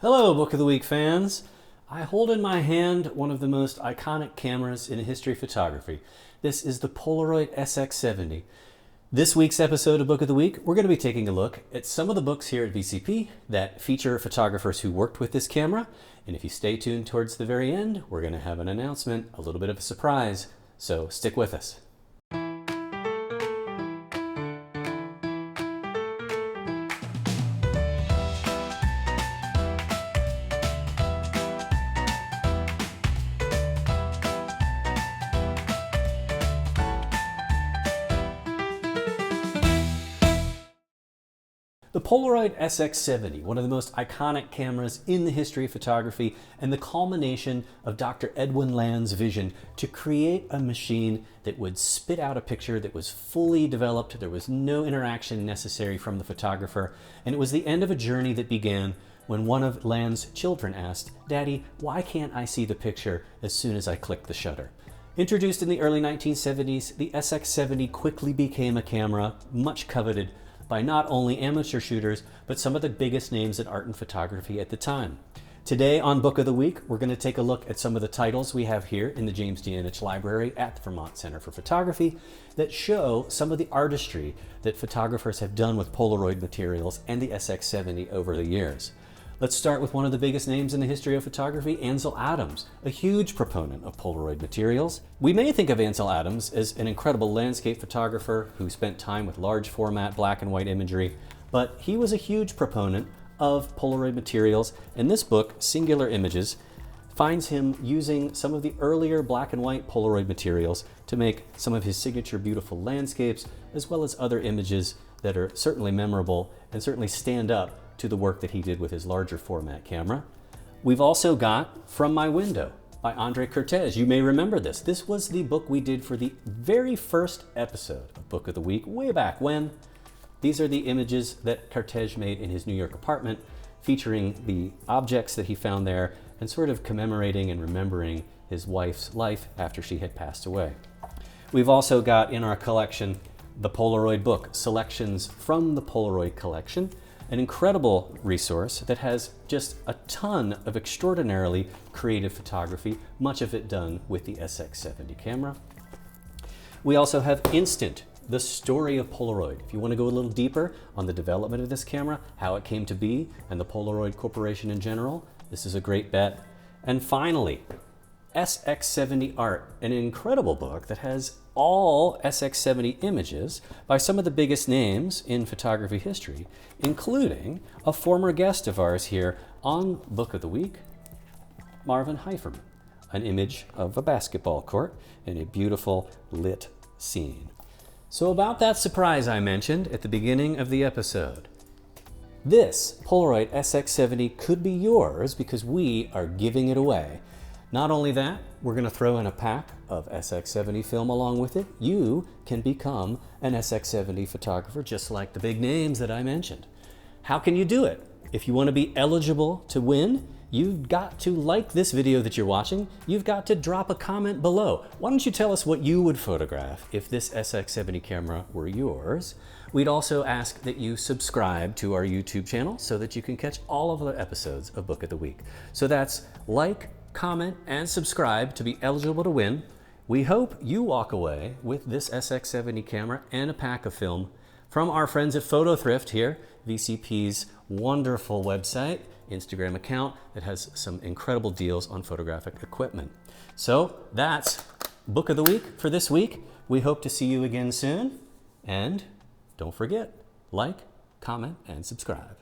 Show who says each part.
Speaker 1: Hello, Book of the Week fans. I hold in my hand one of the most iconic cameras in the history of photography. This is the Polaroid SX-70. This week's episode of Book of the Week, we're going to be taking a look at some of the books here at VCP that feature photographers who worked with this camera. And if you stay tuned towards the very end, we're going to have an announcement, a little bit of a surprise. So stick with us. The Polaroid SX-70, one of the most iconic cameras in the history of photography and the culmination of Dr. Edwin Land's vision to create a machine that would spit out a picture that was fully developed. There was no interaction necessary from the photographer, and it was the end of a journey that began when one of Land's children asked, "Daddy, why can't I see the picture as soon as I click the shutter?" Introduced in the early 1970s, the SX-70 quickly became a camera much coveted by not only amateur shooters, but some of the biggest names in art and photography at the time. Today on Book of the Week, we're going to take a look at some of the titles we have here in the James D. Anich Library at the Vermont Center for Photography that show some of the artistry that photographers have done with Polaroid materials and the SX-70 over the years. Let's start with one of the biggest names in the history of photography, Ansel Adams, a huge proponent of Polaroid materials. We may think of Ansel Adams as an incredible landscape photographer who spent time with large format black and white imagery, but he was a huge proponent of Polaroid materials, and this book, Singular Images, finds him using some of the earlier black and white Polaroid materials to make some of his signature beautiful landscapes, as well as other images that are certainly memorable and certainly stand up to the work that he did with his larger format camera. We've also got From My Window by Andre Kertész. You may remember this. This was the book we did for the very first episode of Book of the Week, way back when. These are the images that Kertész made in his New York apartment, featuring the objects that he found there and sort of commemorating and remembering his wife's life after she had passed away. We've also got in our collection the Polaroid book, Selections from the Polaroid Collection, an incredible resource that has just a ton of extraordinarily creative photography, much of it done with the SX-70 camera. We also have Instant, the story of Polaroid. If you want to go a little deeper on the development of this camera, how it came to be, and the Polaroid Corporation in general, this is a great bet. And finally, SX-70 Art, an incredible book that has all SX-70 images by some of the biggest names in photography history, including a former guest of ours here on Book of the Week, Marvin Heiferman, an image of a basketball court in a beautiful lit scene. So about that surprise I mentioned at the beginning of the episode, this Polaroid SX-70 could be yours because we are giving it away. Not only that, we're going to throw in a pack of SX-70 film along with it. You can become an SX-70 photographer just like the big names that I mentioned. How can you do it? If you want to be eligible to win, you've got to like this video that you're watching. You've got to drop a comment below. Why don't you tell us what you would photograph if this SX-70 camera were yours? We'd also ask that you subscribe to our YouTube channel so that you can catch all of the episodes of Book of the Week. So that's like, comment, and subscribe to be eligible to win. We hope you walk away with this SX-70 camera and a pack of film from our friends at Photo Thrift here, VCP's wonderful website, Instagram account that has some incredible deals on photographic equipment. So that's Book of the Week for this week. We hope to see you again soon. And don't forget, like, comment, and subscribe.